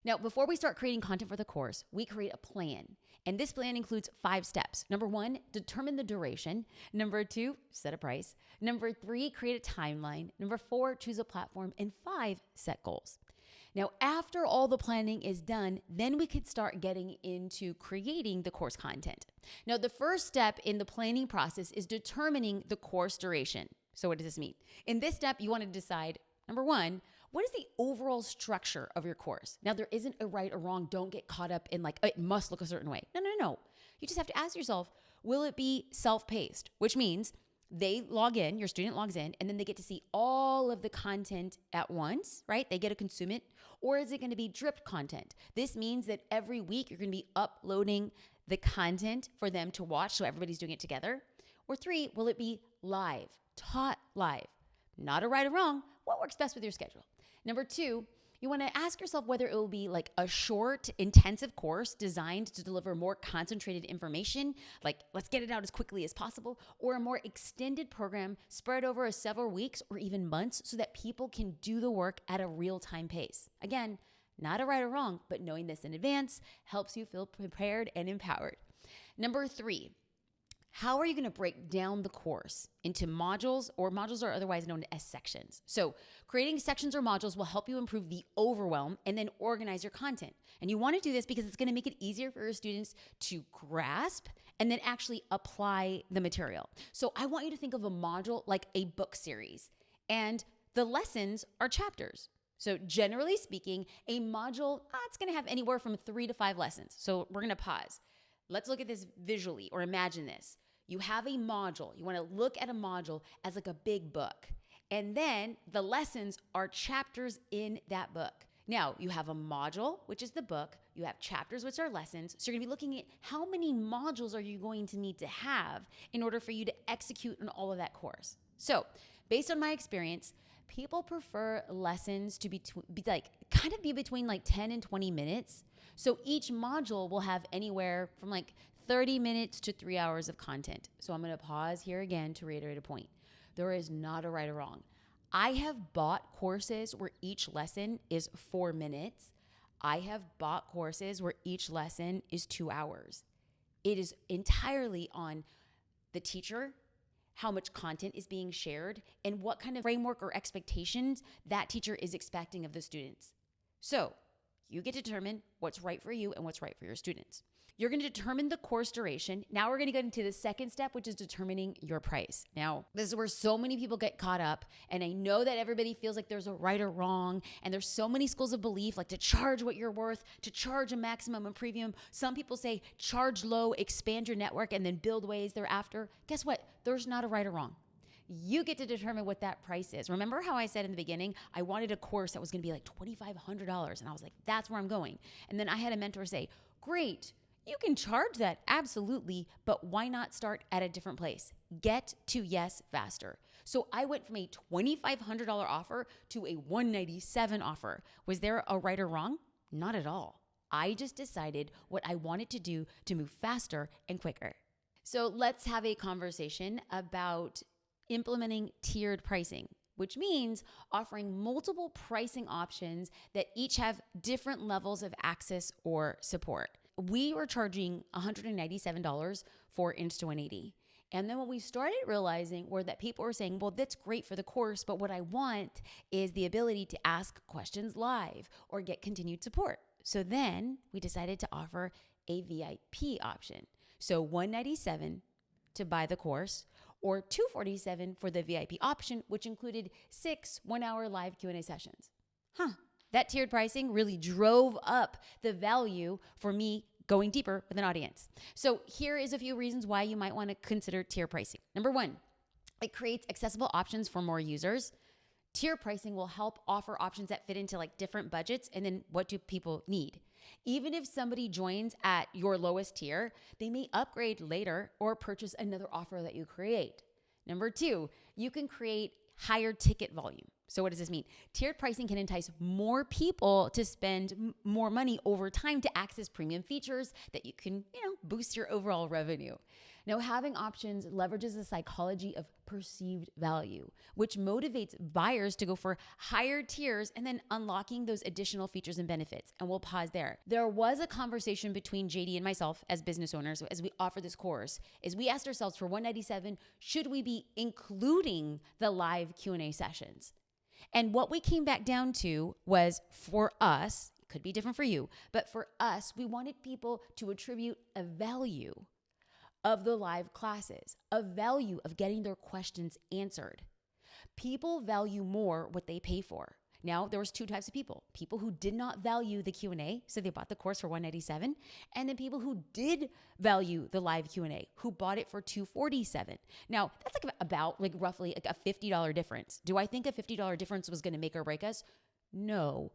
Now, before we start creating content for the course, we create a plan. And this plan includes 5 steps. Number 1, determine the duration. Number 2, set a price. Number 3, create a timeline. Number 4, choose a platform. And 5, set goals. Now, after all the planning is done, then we could start getting into creating the course content. Now, the first step in the planning process is determining the course duration. So what does this mean? In this step, you want to decide, number 1, what is the overall structure of your course? Now, there isn't a right or wrong. Don't get caught up in like, it must look a certain way. No. You just have to ask yourself, will it be self-paced? Which means they log in, your student logs in, and then they get to see all of the content at once, right? They get to consume it. Or is it going to be dripped content? This means that every week you're going to be uploading the content for them to watch, so everybody's doing it together. Or 3, will it be live, taught live? Not a right or wrong. What works best with your schedule? Number 2, you want to ask yourself whether it will be like a short, intensive course designed to deliver more concentrated information, like let's get it out as quickly as possible, or a more extended program spread over several weeks or even months so that people can do the work at a real-time pace. Again, not a right or wrong, but knowing this in advance helps you feel prepared and empowered. Number 3, how are you going to break down the course into modules, or modules are otherwise known as sections? So creating sections or modules will help you improve the overwhelm and then organize your content. And you want to do this because it's going to make it easier for your students to grasp and then actually apply the material. So I want you to think of a module like a book series, and the lessons are chapters. So generally speaking, a module, it's going to have anywhere from 3 to 5 lessons. So we're going to pause. Let's look at this visually, or imagine this. You have a module. You want to look at a module as like a big book. And then the lessons are chapters in that book. Now, you have a module, which is the book. You have chapters, which are lessons. So you're going to be looking at how many modules are you going to need to have in order for you to execute on all of that course. So based on my experience, people prefer lessons to be between like 10 and 20 minutes. So each module will have anywhere from like 30 minutes to 3 hours of content. So I'm going to pause here again to reiterate a point. There is not a right or wrong. I have bought courses where each lesson is 4 minutes. I have bought courses where each lesson is 2 hours. It is entirely on the teacher, how much content is being shared, and what kind of framework or expectations that teacher is expecting of the students. So you get to determine what's right for you and what's right for your students. You're going to determine the course duration. Now we're going to get into the second step, which is determining your price. Now, this is where so many people get caught up, and I know that everybody feels like there's a right or wrong, and there's so many schools of belief, like to charge what you're worth, to charge a maximum and premium. Some people say charge low, expand your network, and then build ways thereafter. Guess what? There's not a right or wrong. You get to determine what that price is. Remember how I said in the beginning, I wanted a course that was going to be like $2,500, and I was like, that's where I'm going. And then I had a mentor say, great, you can charge that, absolutely, but why not start at a different place? Get to yes faster. So I went from a $2,500 offer to a $197 offer. Was there a right or wrong? Not at all. I just decided what I wanted to do to move faster and quicker. So let's have a conversation about implementing tiered pricing, which means offering multiple pricing options that each have different levels of access or support. We were charging $197 for Insta 180. And then what we started realizing were that people were saying, well, that's great for the course, but what I want is the ability to ask questions live or get continued support. So then we decided to offer a VIP option. So $197 to buy the course, or $247 for the VIP option, which included 6 one-hour live Q&A sessions. That tiered pricing really drove up the value for me going deeper with an audience. So here is a few reasons why you might want to consider tier pricing. Number 1, it creates accessible options for more users. Tier pricing will help offer options that fit into like different budgets, and then what do people need? Even if somebody joins at your lowest tier, they may upgrade later or purchase another offer that you create. Number 2, you can create higher ticket volume. So what does this mean? Tiered pricing can entice more people to spend more money over time to access premium features that you can, boost your overall revenue. Now, having options leverages the psychology of perceived value, which motivates buyers to go for higher tiers and then unlocking those additional features and benefits. And we'll pause there. There was a conversation between JD and myself as business owners as we offer this course, is we asked ourselves for $197, should we be including the live Q&A sessions? And what we came back down to was, for us, it could be different for you, but for us, we wanted people to attribute a value of the live classes, a value of getting their questions answered. People value more what they pay for. Now, there was two types of people who did not value the Q&A, so they bought the course for $197, and then people who did value the live Q&A, who bought it for $247. Now, that's roughly a $50 difference. Do I think a $50 difference was going to make or break us? No.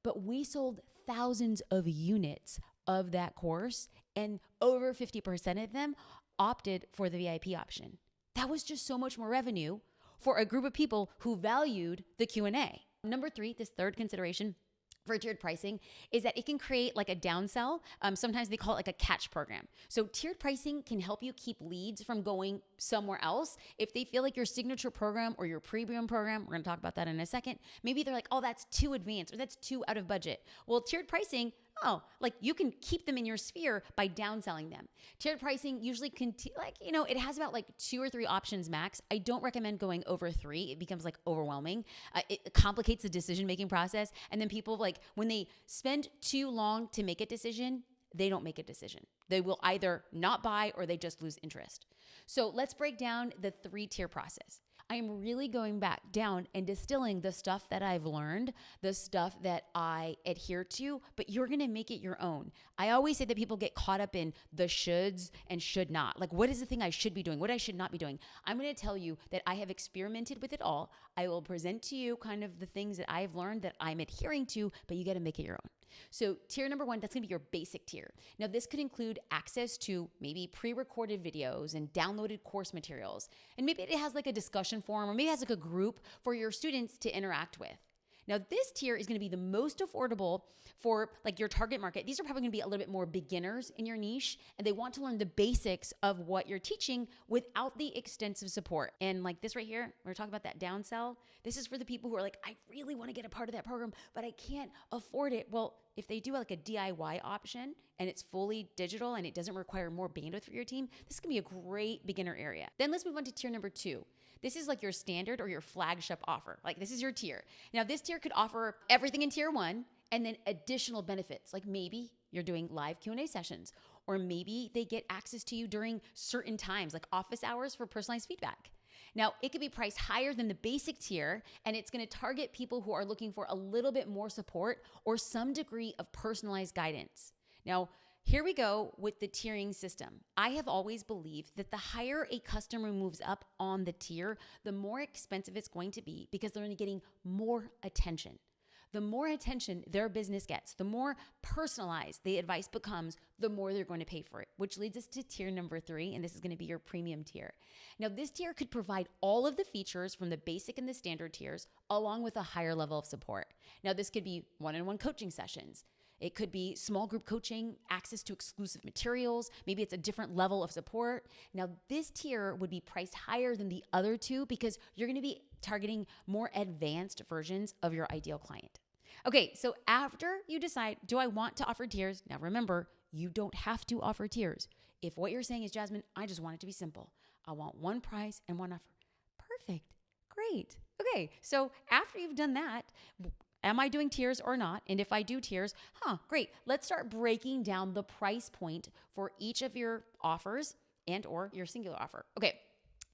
But we sold thousands of units of that course, and over 50% of them opted for the VIP option. That was just so much more revenue for a group of people who valued the Q&A. Number 3, this third consideration for tiered pricing is that it can create like a downsell. Sometimes they call it like a catch program. So tiered pricing can help you keep leads from going somewhere else. If they feel like your signature program or your premium program, we're going to talk about that in a second, maybe they're like, oh, that's too advanced or that's too out of budget. Well, tiered pricing, you can keep them in your sphere by downselling them. Tiered pricing usually it has about 2 or 3 options max. I don't recommend going over 3. It becomes overwhelming. It complicates the decision-making process. And then people when they spend too long to make a decision, they don't make a decision. They will either not buy or they just lose interest. So let's break down the 3-tier process. I am really going back down and distilling the stuff that I've learned, the stuff that I adhere to, but you're going to make it your own. I always say that people get caught up in the shoulds and should not. What is the thing I should be doing? What I should not be doing? I'm going to tell you that I have experimented with it all. I will present to you kind of the things that I've learned that I'm adhering to, but you got to make it your own. So tier number 1, that's going to be your basic tier. Now, this could include access to maybe pre-recorded videos and downloaded course materials. And maybe it has a discussion forum, or maybe it has a group for your students to interact with. Now, this tier is going to be the most affordable for your target market. These are probably going to be a little bit more beginners in your niche, and they want to learn the basics of what you're teaching without the extensive support. And this right here, we're talking about that downsell. This is for the people who are I really want to get a part of that program, but I can't afford it. Well, if they do a DIY option and it's fully digital and it doesn't require more bandwidth for your team, this can be a great beginner area. Then let's move on to tier number 2. This is your standard or your flagship offer. This is your tier. Now, this tier could offer everything in tier 1 and then additional benefits. Maybe you're doing live Q&A sessions, or maybe they get access to you during certain times, like office hours for personalized feedback. Now, it could be priced higher than the basic tier, and it's going to target people who are looking for a little bit more support or some degree of personalized guidance. Now, here we go with the tiering system. I have always believed that the higher a customer moves up on the tier, the more expensive it's going to be because they're only getting more attention. The more attention their business gets, the more personalized the advice becomes, the more they're going to pay for it, which leads us to tier number 3, and this is going to be your premium tier. Now, this tier could provide all of the features from the basic and the standard tiers, along with a higher level of support. Now, this could be one-on-one coaching sessions. It could be small group coaching, access to exclusive materials. Maybe it's a different level of support. Now, this tier would be priced higher than the other 2 because you're going to be targeting more advanced versions of your ideal client. Okay, so after you decide, do I want to offer tiers? Now, remember, you don't have to offer tiers. If what you're saying is, Jasmine, I just want it to be simple. I want one price and one offer. Perfect. Great. Okay, so after you've done that, am I doing tiers or not? And if I do tiers, great. Let's start breaking down the price point for each of your offers and or your singular offer. Okay,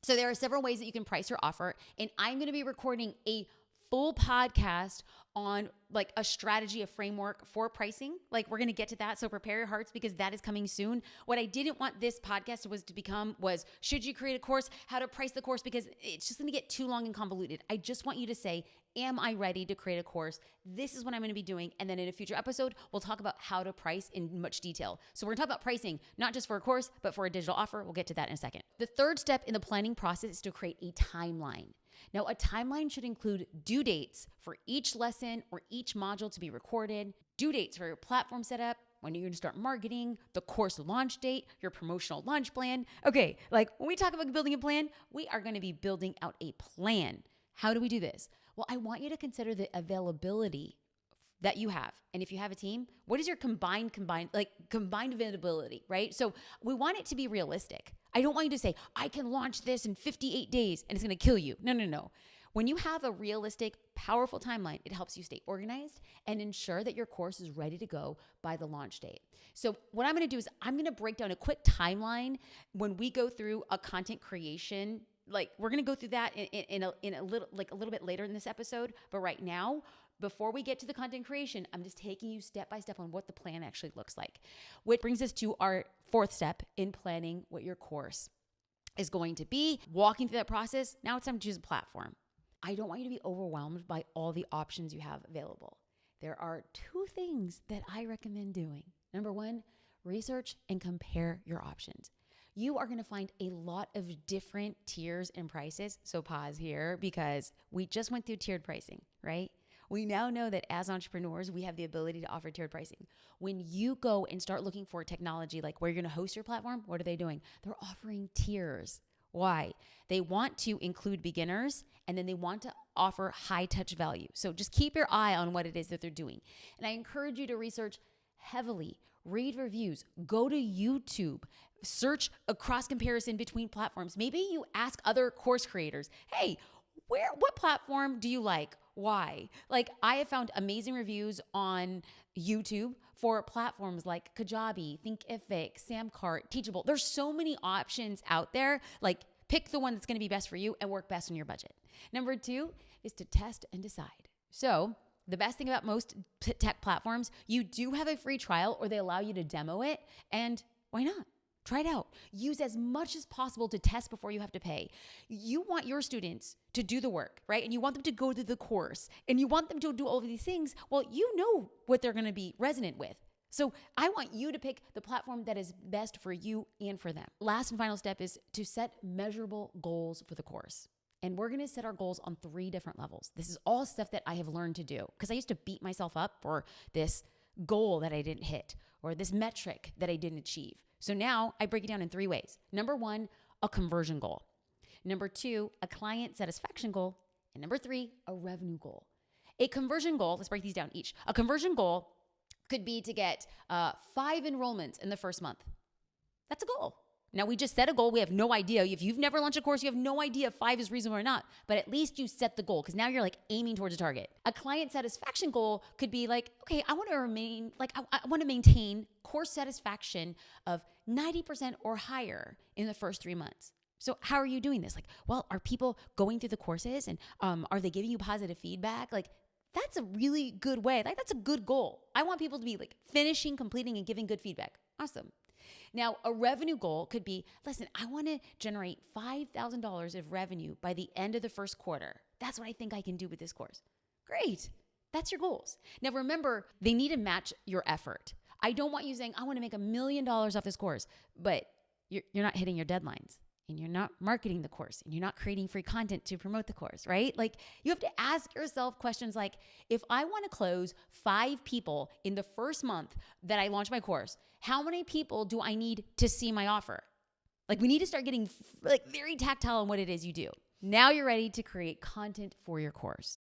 so there are several ways that you can price your offer, and I'm going to be recording a full podcast on a strategy, a framework for pricing. We're going to get to that. So prepare your hearts because that is coming soon. What I didn't want this podcast to become was, should you create a course, how to price the course, because it's just going to get too long and convoluted. I just want you to say, am I ready to create a course? This is what I'm going to be doing. And then in a future episode, we'll talk about how to price in much detail. So we're going to talk about pricing, not just for a course, but for a digital offer. We'll get to that in a second. The third step in the planning process is to create a timeline. Now, a timeline should include due dates for each lesson or each module to be recorded, due dates for your platform setup, when you're going to start marketing, the course launch date, your promotional launch plan. Okay, like when we talk about building a plan, we are going to be building out a plan. How do we do this? Well, I want you to consider the availability that you have. And if you have a team, what is your combined availability, right? So we want it to be realistic. I don't want you to say, I can launch this in 58 days and it's going to kill you. No. When you have a realistic, powerful timeline, it helps you stay organized and ensure that your course is ready to go by the launch date. So what I'm going to do is I'm going to break down a quick timeline when we go through a content creation. Like we're going to go through that in a little bit later in this episode. But right now, before we get to the content creation, I'm just taking you step by step on what the plan actually looks like, which brings us to our fourth step in planning what your course is going to be. Walking through that process, now it's time to choose a platform. I don't want you to be overwhelmed by all the options you have available. There are two things that I recommend doing. Number one, research and compare your options. You are going to find a lot of different tiers and prices. So pause here because we just went through tiered pricing, right? We now know that as entrepreneurs, we have the ability to offer tiered pricing. When you go and start looking for technology, like where you're going to host your platform, what are they doing? They're offering tiers. Why? They want to include beginners and then they want to offer high touch value. So just keep your eye on what it is that they're doing. And I encourage you to research heavily, read reviews, go to YouTube, search a cross comparison between platforms. Maybe you ask other course creators, hey, what platform do you like? Why? Like I have found amazing reviews on YouTube for platforms like Kajabi, Thinkific, Samcart, Teachable. There's so many options out there. Like pick the one that's going to be best for you and work best on your budget. Number two is to test and decide. So the best thing about most tech platforms, you do have a free trial or they allow you to demo it. And why not? Try it out. Use as much as possible to test before you have to pay. You want your students to do the work, right? And you want them to go to the course and you want them to do all of these things. Well, you know what they're going to be resonant with. So I want you to pick the platform that is best for you and for them. Last and final step is to set measurable goals for the course. And we're going to set our goals on 3 different levels. This is all stuff that I have learned to do because I used to beat myself up for this goal that I didn't hit or this metric that I didn't achieve. So now I break it down in 3 ways. Number 1, a conversion goal. Number 2, a client satisfaction goal. And number 3, a revenue goal. A conversion goal, let's break these down each. A conversion goal could be to get 5 enrollments in the first month. That's a goal. Now we just set a goal. We have no idea. If you've never launched a course, you have no idea if 5 is reasonable or not, but at least you set the goal because now you're like aiming towards a target. A client satisfaction goal could be like, okay, I want to maintain course satisfaction of 90% or higher in the first 3 months. So how are you doing this? Like, well, are people going through the courses and are they giving you positive feedback? Like, that's a really good way. Like, that's a good goal. I want people to be like finishing, completing, and giving good feedback. Awesome. Now, a revenue goal could be, listen, I want to generate $5,000 of revenue by the end of the first quarter. That's what I think I can do with this course. Great. That's your goals. Now, remember, they need to match your effort. I don't want you saying, I want to make $1 million off this course, but you're not hitting your deadlines and you're not marketing the course and you're not creating free content to promote the course, right? Like you have to ask yourself questions like, if I want to close 5 people in the first month that I launch my course, how many people do I need to see my offer? Like we need to start getting like very tactile on what it is you do. Now you're ready to create content for your course.